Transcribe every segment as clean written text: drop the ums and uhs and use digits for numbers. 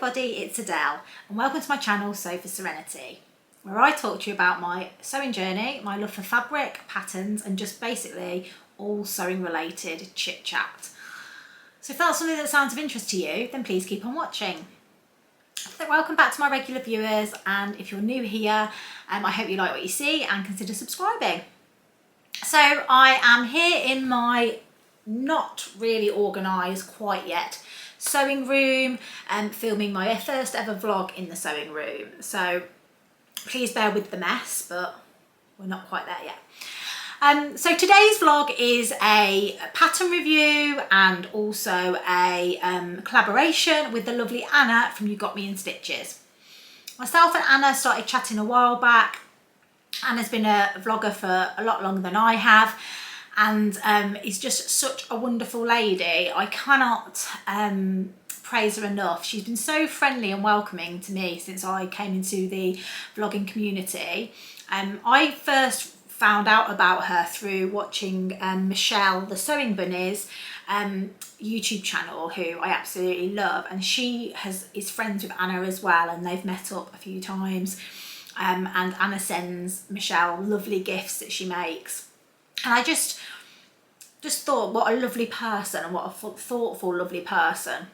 everybody, it's Adele and welcome to my channel Sew for Serenity, where I talk to you about my sewing journey, my love for fabric, patterns and just basically all sewing related chit chat. So if that's something that sounds of interest to you, then please keep on watching. So welcome back to my regular viewers, and if you're new here, I hope you like what you see and consider subscribing. So I am here in my not really organised quite yet sewing room and filming my first ever vlog in the sewing room, so please bear with the mess, but we're not quite there yet. So today's vlog is a pattern review and also a collaboration with the lovely Anna from You Got Me in Stitches. Myself and Anna started chatting a while back. Anna's been a vlogger for a lot longer than I have, and is just such a wonderful lady. I cannot praise her enough. She's been so friendly and welcoming to me since I came into the vlogging community. I first found out about her through watching Michelle the Sewing Bunnies YouTube channel, who I absolutely love, and she is friends with Anna as well, and they've met up a few times. And Anna sends Michelle lovely gifts that she makes, and I just thought, what a lovely person and what a thoughtful lovely person.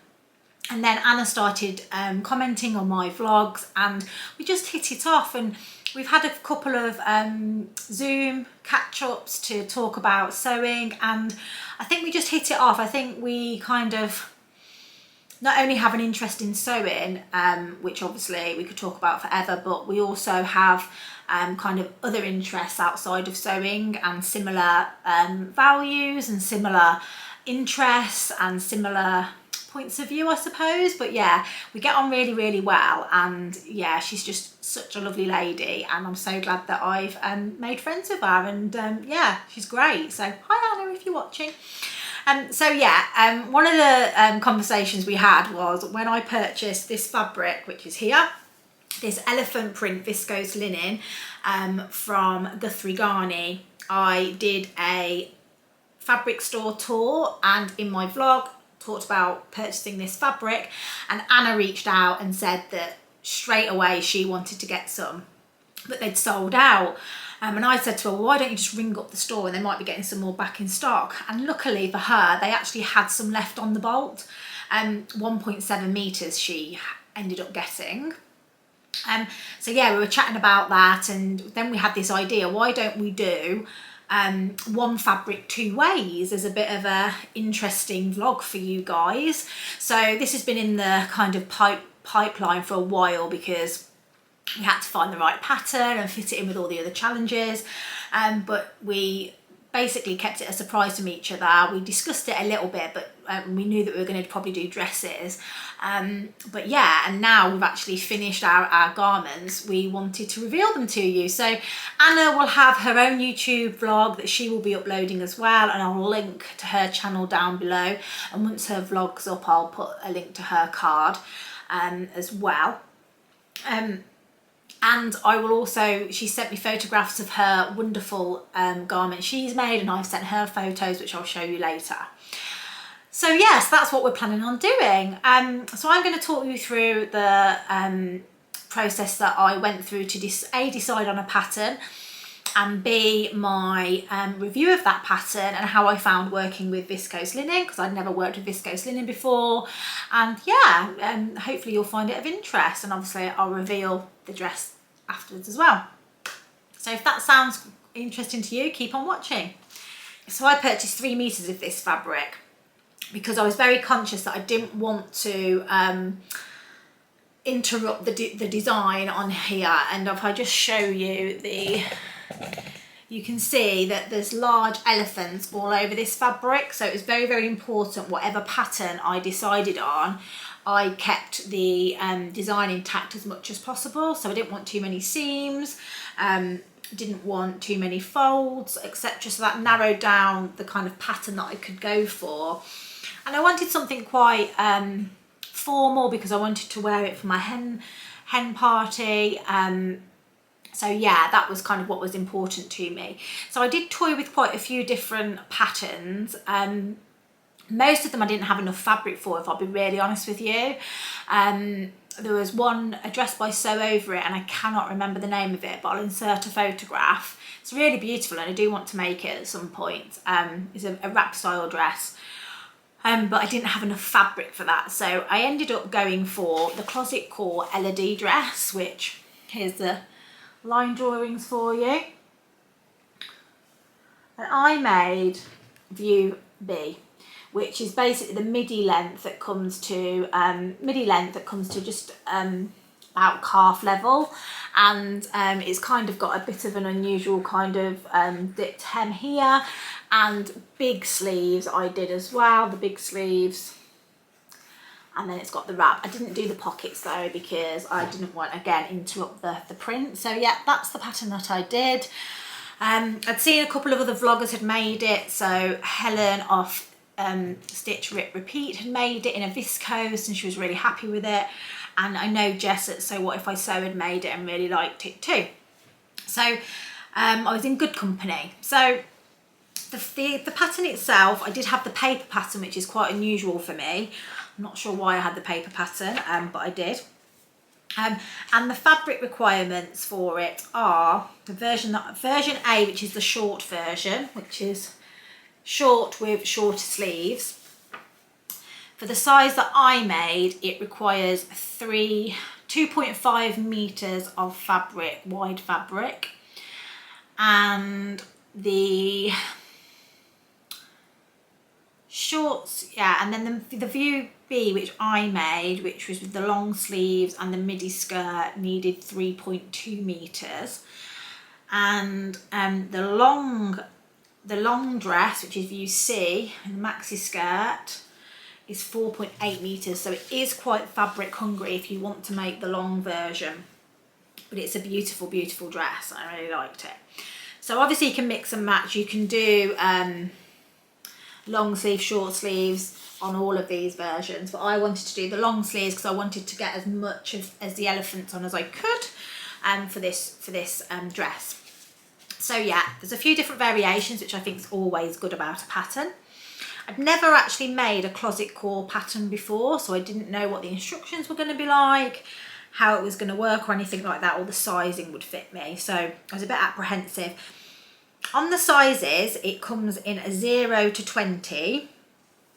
And then Anna started commenting on my vlogs, and we just hit it off, and we've had a couple of Zoom catch-ups to talk about sewing, and I think we just hit it off. I think we kind of not only have an interest in sewing, which obviously we could talk about forever, but we also have kind of other interests outside of sewing, and similar values and similar interests and similar points of view, I suppose. But yeah, we get on really well, and yeah, she's just such a lovely lady, and I'm so glad that I've made friends with her, and yeah, she's great. So hi Anna, if you're watching. So yeah, one of the conversations we had was when I purchased this fabric, which is here, this elephant print viscose linen from Guthrie Ghani. I did a fabric store tour, and in my vlog talked about purchasing this fabric, and Anna reached out and said that straight away she wanted to get some, but they'd sold out. And I said to her, well, why don't you just ring up the store and they might be getting some more back in stock. And luckily for her, they actually had some left on the bolt. 1.7 meters she ended up getting. So yeah, we were chatting about that, and then we had this idea, why don't we do one fabric two ways as a bit of a interesting vlog for you guys. So this has been in the kind of pipeline for a while, because we had to find the right pattern and fit it in with all the other challenges, but we basically kept it a surprise from each other. We discussed it a little bit, but we knew that we were going to probably do dresses, but yeah, and now we've actually finished our garments. We wanted to reveal them to you, so Anna will have her own YouTube vlog that she will be uploading as well, and I'll link to her channel down below, and once her vlog's up I'll put a link to her card as well. And I will also, she sent me photographs of her wonderful garment she's made, and I've sent her photos, which I'll show you later. So yes, that's what we're planning on doing. So I'm going to talk you through the process that I went through to decide on a pattern, and B, my review of that pattern and how I found working with viscose linen, because I'd never worked with viscose linen before. And yeah, hopefully you'll find it of interest, and obviously I'll reveal the dress afterwards as well. So if that sounds interesting to you, keep on watching. So I purchased 3 meters of this fabric because I was very conscious that I didn't want to interrupt the design on here. And if I just show you you can see that there's large elephants all over this fabric, so it was very important whatever pattern I decided on, I kept the design intact as much as possible. So I didn't want too many seams, didn't want too many folds, etc. So that narrowed down the kind of pattern that I could go for. And I wanted something quite formal, because I wanted to wear it for my hen party. So yeah, that was kind of what was important to me. So I did toy with quite a few different patterns. Most of them I didn't have enough fabric for, if I'll be really honest with you. there was one, a dress by Sew Over It, and I cannot remember the name of it, but I'll insert a photograph. It's really beautiful and I do want to make it at some point. It's a wrap style dress, but I didn't have enough fabric for that, so I ended up going for the Closet Core Elodie dress, which, here's the line drawings for you. And I made view B, which is basically the midi length that comes to just about calf level, and it's kind of got a bit of an unusual kind of dipped hem here, and big sleeves I did as well, the big sleeves, and then it's got the wrap. I didn't do the pockets though because I didn't want, again, interrupt the print. So yeah, that's the pattern that I did. I'd seen a couple of other vloggers had made it, so Helen off Stitch Rip Repeat had made it in a viscose and she was really happy with it, and I know Jess at So What If I Sew had made it and really liked it too. So I was in good company. So the pattern itself, I did have the paper pattern, which is quite unusual for me. I'm not sure why I had the paper pattern, but I did. And the fabric requirements for it are the version A, which is the short version, which is short with shorter sleeves. For the size that I made, it requires 2.5 meters of fabric, wide fabric, and the shorts, yeah, and then the view B, which I made, which was with the long sleeves and the midi skirt, needed 3.2 meters, and the long dress, which is view C, and the maxi skirt, is 4.8 meters. So it is quite fabric hungry if you want to make the long version, but it's a beautiful, beautiful dress. I really liked it. So obviously you can mix and match. You can do long sleeve, short sleeves on all of these versions, but I wanted to do the long sleeves because I wanted to get as much as the elephants on as I could for this dress. So yeah, there's a few different variations, which I think is always good about a pattern. I'd never actually made a Closet Core pattern before, so I didn't know what the instructions were going to be like, how it was going to work or anything like that, or the sizing would fit me. So I was a bit apprehensive. On the sizes, it comes in a 0 to 20.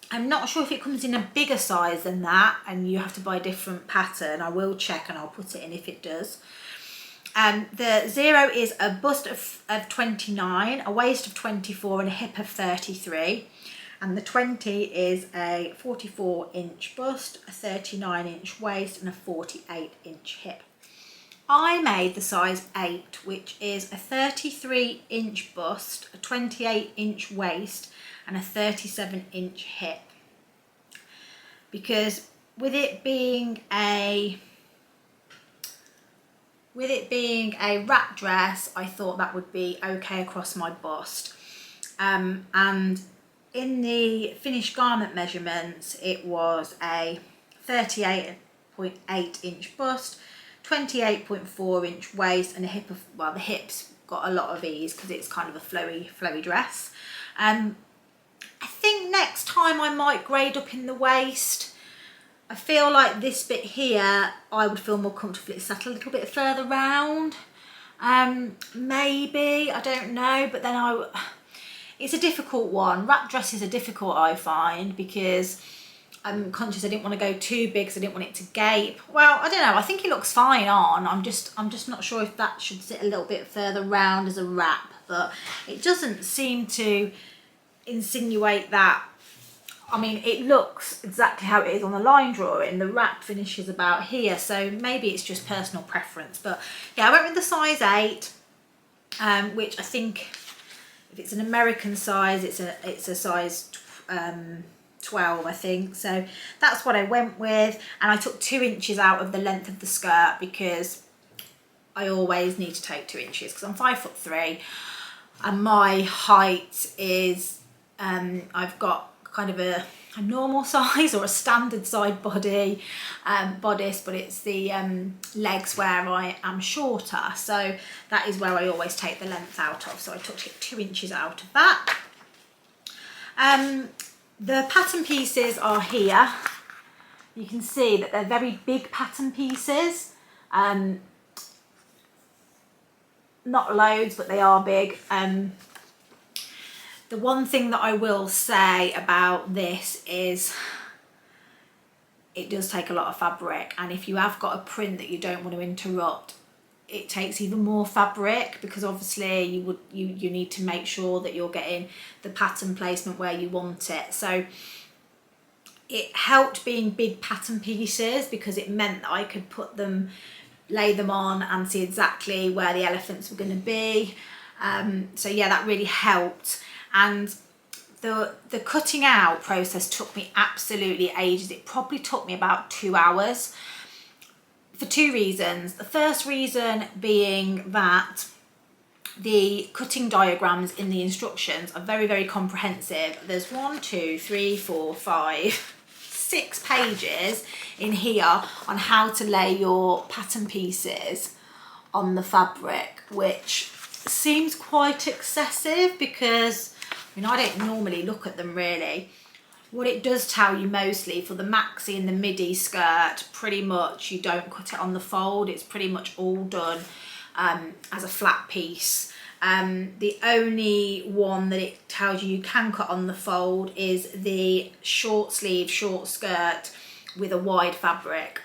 I'm not sure if it comes in a bigger size than that and you have to buy a different pattern. I will check and I'll put it in if it does. The 0 is a bust of 29, a waist of 24 and a hip of 33. And the 20 is a 44-inch bust, a 39-inch waist and a 48-inch hip. I made the size 8, which is a 33-inch bust, a 28-inch waist and a 37-inch hip. Because with it being a wrap dress, I thought that would be okay across my bust. And in the finished garment measurements, it was a 38.8-inch bust, 28.4-inch waist and a hip of, well, the hips got a lot of ease because it's kind of a flowy dress. I think next time I might grade up in the waist. I feel like this bit here, I would feel more comfortable if it sat a little bit further round. Maybe, I don't know, but then it's a difficult one. Wrap dresses are difficult, I find, because I'm conscious I didn't want to go too big, so I didn't want it to gape. Well, I don't know, I think it looks fine on. I'm just not sure if that should sit a little bit further round as a wrap, but it doesn't seem to insinuate that. I mean, it looks exactly how it is on the line drawing. The wrap finishes about here, so maybe it's just personal preference. But yeah, I went with the size 8, which I think, if it's an American size, it's a size 12, I think. So that's what I went with, and I took 2 inches out of the length of the skirt because I always need to take 2 inches because I'm 5'3", and my height is I've got kind of a normal size or a standard side bodice, but it's the legs where I am shorter, so that is where I always take the length out of. So I took 2 inches out of that. The pattern pieces are here. You can see that they're very big pattern pieces. Not loads, but they are big. The one thing that I will say about this is it does take a lot of fabric, and if you have got a print that you don't want to interrupt, it takes even more fabric, because obviously you need to make sure that you're getting the pattern placement where you want it. So it helped being big pattern pieces, because it meant that I could lay them on and see exactly where the elephants were going to be. So yeah, that really helped. And the cutting out process took me absolutely ages. It probably took me about 2 hours, for 2 reasons. The first reason being that the cutting diagrams in the instructions are very, very comprehensive. There's 1, 2, 3, 4, 5, 6 pages in here on how to lay your pattern pieces on the fabric, which seems quite excessive, because I mean, I don't normally look at them really. What it does tell you mostly for the maxi and the midi skirt, pretty much you don't cut it on the fold. It's pretty much all done as a flat piece. The only one that it tells you can cut on the fold is the short sleeve, short skirt with a wide fabric.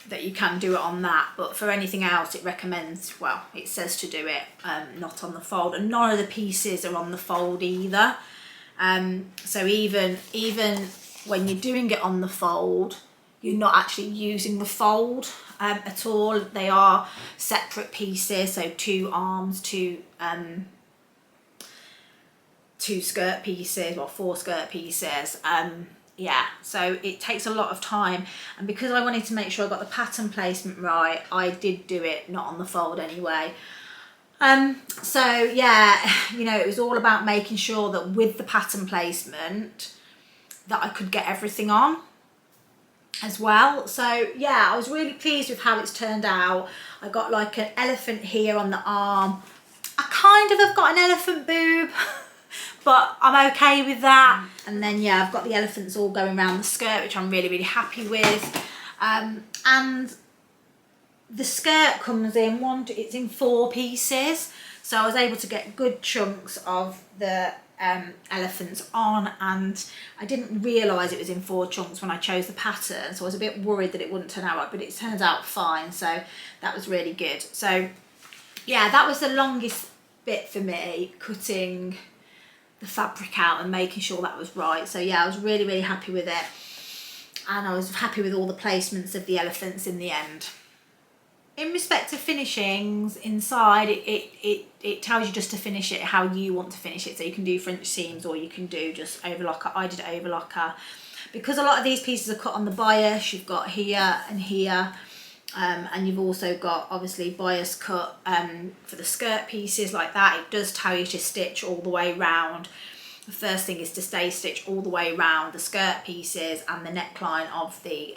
That you can do it on that, but for anything else it recommends, well, it says to do it not on the fold, and none of the pieces are on the fold either. So even when you're doing it on the fold, you're not actually using the fold at all. They are separate pieces, so 2 arms, 2 skirt pieces, or 4 skirt pieces. Yeah, so it takes a lot of time, and because I wanted to make sure I got the pattern placement right, I did do it not on the fold anyway. So yeah, you know, it was all about making sure that with the pattern placement that I could get everything on as well. So yeah, I was really pleased with how it's turned out. I got like an elephant here on the arm. I kind of have got an elephant boob, but I'm okay with that. And then yeah, I've got the elephants all going around the skirt, which I'm really, really happy with. And the skirt comes in it's in 4 pieces. So I was able to get good chunks of the elephants on, and I didn't realise it was in 4 chunks when I chose the pattern. So I was a bit worried that it wouldn't turn out right, but it turns out fine. So that was really good. So yeah, that was the longest bit for me, cutting the fabric out and making sure that was right. So yeah, I was really, really happy with it, and I was happy with all the placements of the elephants in the end. In respect to finishings inside, it tells you just to finish it how you want to finish it. So you can do French seams, or you can do just overlocker. I did overlocker. Because a lot of these pieces are cut on the bias, you've got here and here. And you've also got obviously bias cut for the skirt pieces like that. It does tell you to stitch all the way round. The first thing is to stay stitch all the way round the skirt pieces and the neckline of the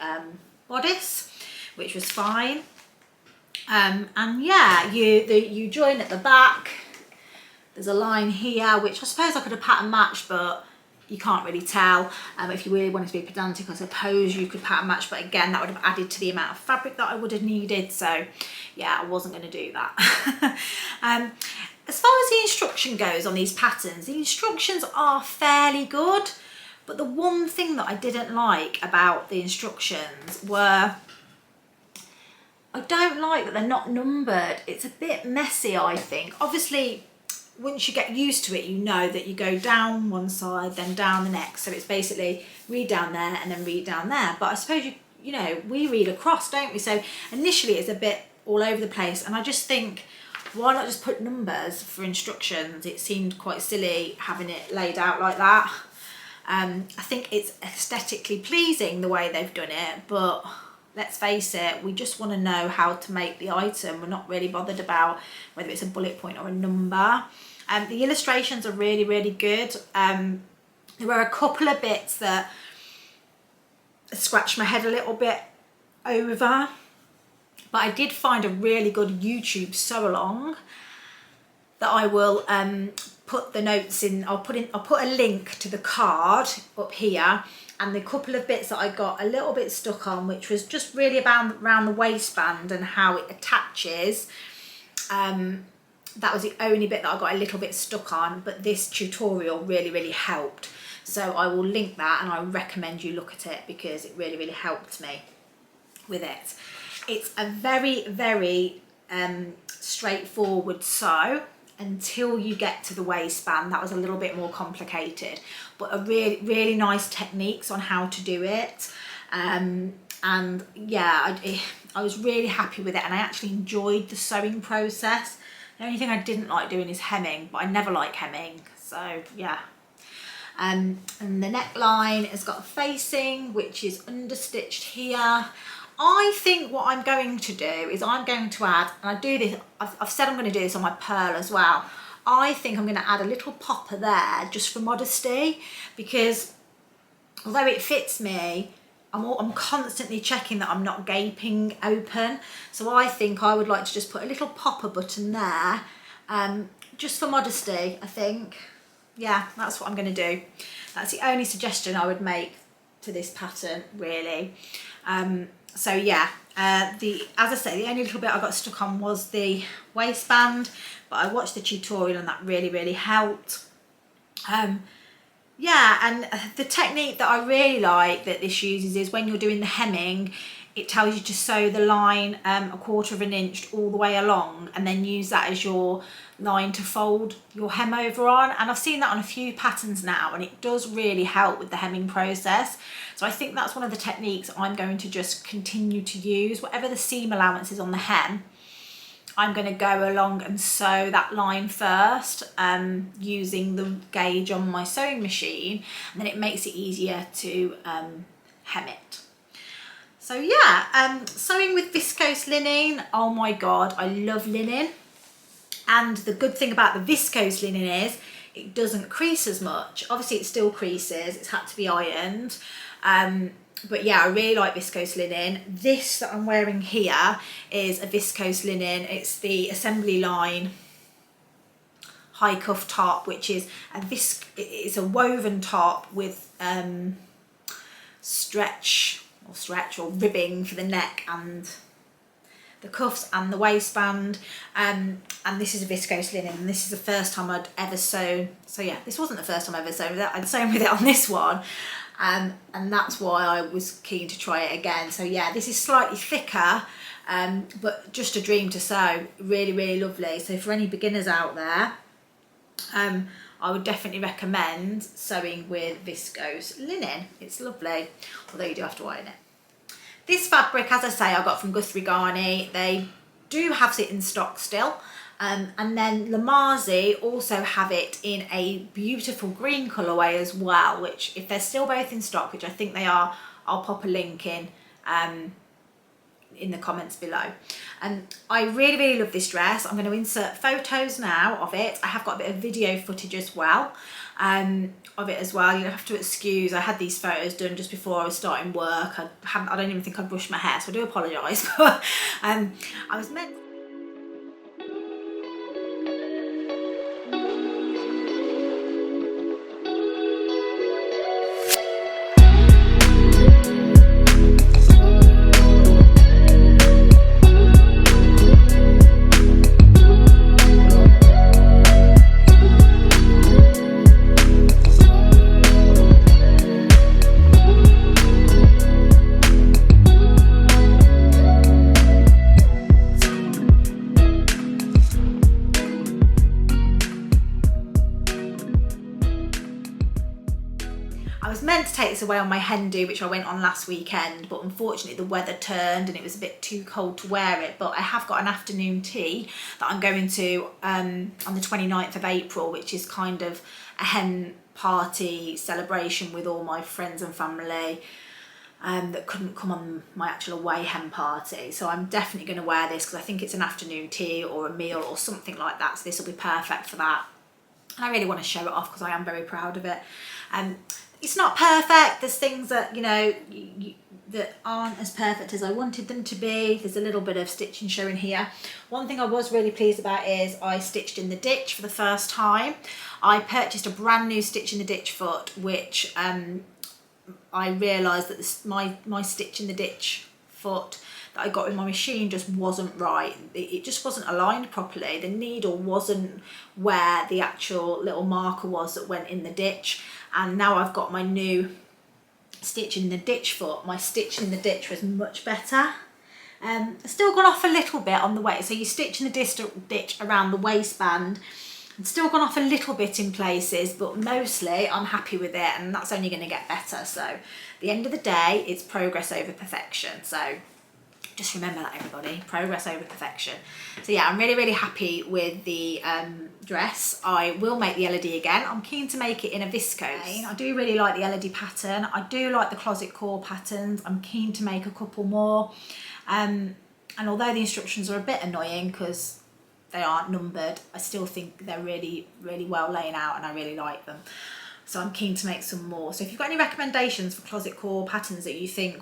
bodice, which was fine. And yeah, you join at the back. There's a line here, which I suppose I could have pattern matched, but you can't really tell. If you really wanted to be pedantic, I suppose you could pattern match, but again, that would have added to the amount of fabric that I would have needed. So yeah, I wasn't going to do that. As far as the instruction goes on these patterns, the instructions are fairly good, but the one thing that I didn't like about the instructions were, I don't like that they're not numbered. It's a bit messy, I think. Obviously, once you get used to it, you know that you go down one side, then down the next. So it's basically read down there and then read down there. But I suppose, you know, we read across, don't we? So initially it's a bit all over the place. And I just think, why not just put numbers for instructions? It seemed quite silly having it laid out like that. I think it's aesthetically pleasing the way they've done it, but let's face it, we just want to know how to make the item. We're not really bothered about whether it's a bullet point or a number. The illustrations are really, really good. There were a couple of bits that scratched my head a little bit over, but I did find a really good YouTube sew along that I will put the notes in. I'll put a link to the card up here, and the couple of bits that I got a little bit stuck on, which was just really about around the waistband and how it attaches, that was the only bit that I got a little bit stuck on, but this tutorial really helped. So I will link that, and I recommend you look at it because it really helped me with it. It's a very straightforward sew until you get to the waistband. That was a little bit more complicated, but a really nice techniques on how to do it. And yeah, I was really happy with it, and I actually enjoyed the sewing process. The only thing I didn't like doing is hemming, but I never like hemming, so yeah. And the neckline has got a facing, which is understitched here. I think what I'm going to do is I'm going to add, and I do this, I've said I'm going to do this on my pearl as well. I think I'm going to add a little popper there just for modesty, because although it fits me, I'm constantly checking that I'm not gaping open. So I think I would like to just put a little popper button there, just for modesty, I think. Yeah, that's what I'm going to do. That's the only suggestion I would make to this pattern, really. So yeah, as I say, the only little bit I got stuck on was the waistband, but I watched the tutorial and that really helped. Yeah, and the technique that I really like that this uses is when you're doing the hemming, it tells you to sew the line 1/4 of an inch all the way along, and then use that as your line to fold your hem over on. And I've seen that on a few patterns now, and it does really help with the hemming process. So I think that's one of the techniques I'm going to just continue to use. Whatever the seam allowance is on the hem, I'm going to go along and sew that line first, using the gauge on my sewing machine, and then it makes it easier to hem it. So yeah, sewing with viscose linen, oh my god, I love linen. And the good thing about the viscose linen is it doesn't crease as much. Obviously it still creases, it's had to be ironed. But yeah, I really like viscose linen. This that I'm wearing here is a viscose linen. It's the assembly line high cuff top, which is it's a woven top with stretch or ribbing for the neck and the cuffs and the waistband, and this is a viscose linen, and this is the first time I'd ever sewn. So yeah, this wasn't the first time I ever sewn with it. I'd sewn with it on this one, and that's why I was keen to try it again. So yeah, this is slightly thicker, but just a dream to sew. Really lovely. So for any beginners out there, I would definitely recommend sewing with viscose linen. It's lovely, although you do have to iron it. This fabric, as I say, I got from Guthrie Ghani. They do have it in stock still. And then Lamazi also have it in a beautiful green colourway as well, which if they're still both in stock, which I think they are, I'll pop a link in the comments below. I really love this dress. I'm going to insert photos now of it. I have got a bit of video footage as well of it as well. You'll have to excuse, I had these photos done just before I was starting work. I don't even think I'd brushed my hair, so I do apologise. But I was meant... away on my hen do, which I went on last weekend, but unfortunately the weather turned and it was a bit too cold to wear it. But I have got an afternoon tea that I'm going to on the 29th of April, which is kind of a hen party celebration with all my friends and family that couldn't come on my actual away hen party. So I'm definitely going to wear this because I think it's an afternoon tea or a meal or something like that, so this will be perfect for that. And I really want to show it off because I am very proud of it. It's not perfect. There's things that, you know, that aren't as perfect as I wanted them to be. There's a little bit of stitching showing here. One thing I was really pleased about is I stitched in the ditch for the first time. I purchased a brand new stitch in the ditch foot, which I realised that my stitch in the ditch foot that I got with my machine just wasn't right. It just wasn't aligned properly. The needle wasn't where the actual little marker was that went in the ditch. And now I've got my new stitch in the ditch foot. My stitch in the ditch was much better. Still gone off a little bit on the way. So you stitch in the ditch around the waistband. It's still gone off a little bit in places, but mostly I'm happy with it, and that's only going to get better. So at the end of the day, it's progress over perfection. So just remember that, everybody, progress over perfection. So yeah, I'm really, really happy with the dress. I will make the Elodie again. I'm keen to make it in a viscose. I do really like the Elodie pattern. I do like the closet core patterns. I'm keen to make a couple more. And although the instructions are a bit annoying because they aren't numbered, I still think they're really, really well laid out, and I really like them. So I'm keen to make some more. So if you've got any recommendations for closet core patterns that you think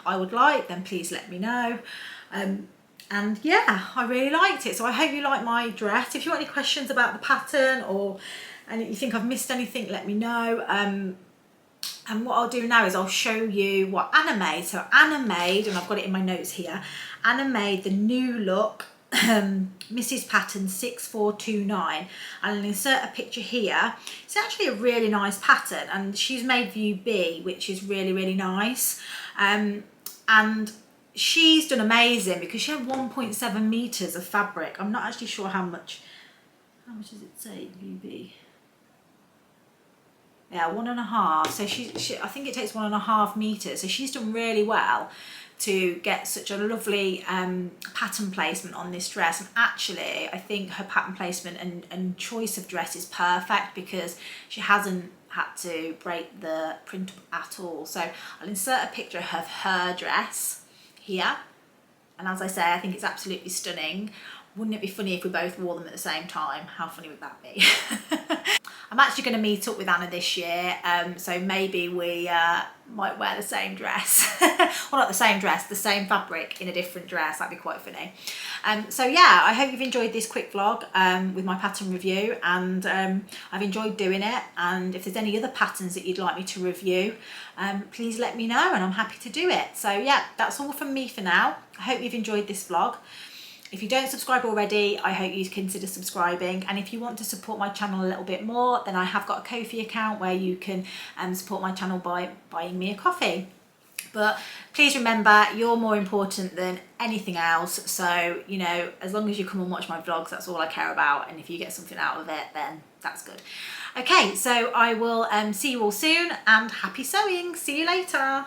I would like, then please let me know. And yeah, I really liked it. So I hope you like my dress. If you've got any questions about the pattern, and you think I've missed anything, let me know. And what I'll do now is I'll show you what Anna made. So Anna made, and I've got it in my notes here, Anna made the new look Mrs. Pattern 6429, and I'll insert a picture here. It's actually a really nice pattern, and she's made view B, which is really, really nice. And she's done amazing because she had 1.7 meters of fabric. I'm not actually sure how much does it say view B? Yeah, 1.5. So she I think it takes 1.5 meters. So she's done really well to get such a lovely pattern placement on this dress. And actually, I think her pattern placement and choice of dress is perfect because she hasn't had to break the print at all. So I'll insert a picture of her dress here. And as I say, I think it's absolutely stunning. Wouldn't it be funny if we both wore them at the same time? How funny would that be? I'm actually going to meet up with Anna this year, so maybe we might wear the same dress. Well, not the same dress, the same fabric in a different dress. That'd be quite funny. So yeah, I hope you've enjoyed this quick vlog with my pattern review, and I've enjoyed doing it. And if there's any other patterns that you'd like me to review, please let me know, and I'm happy to do it. So yeah, that's all from me for now. I hope you've enjoyed this vlog. If you don't subscribe already, I hope you consider subscribing. And if you want to support my channel a little bit more, then I have got a Ko-fi account where you can support my channel by buying me a coffee. But please remember, you're more important than anything else. So, you know, as long as you come and watch my vlogs, that's all I care about. And if you get something out of it, then that's good. Okay, so I will see you all soon, and happy sewing. See you later.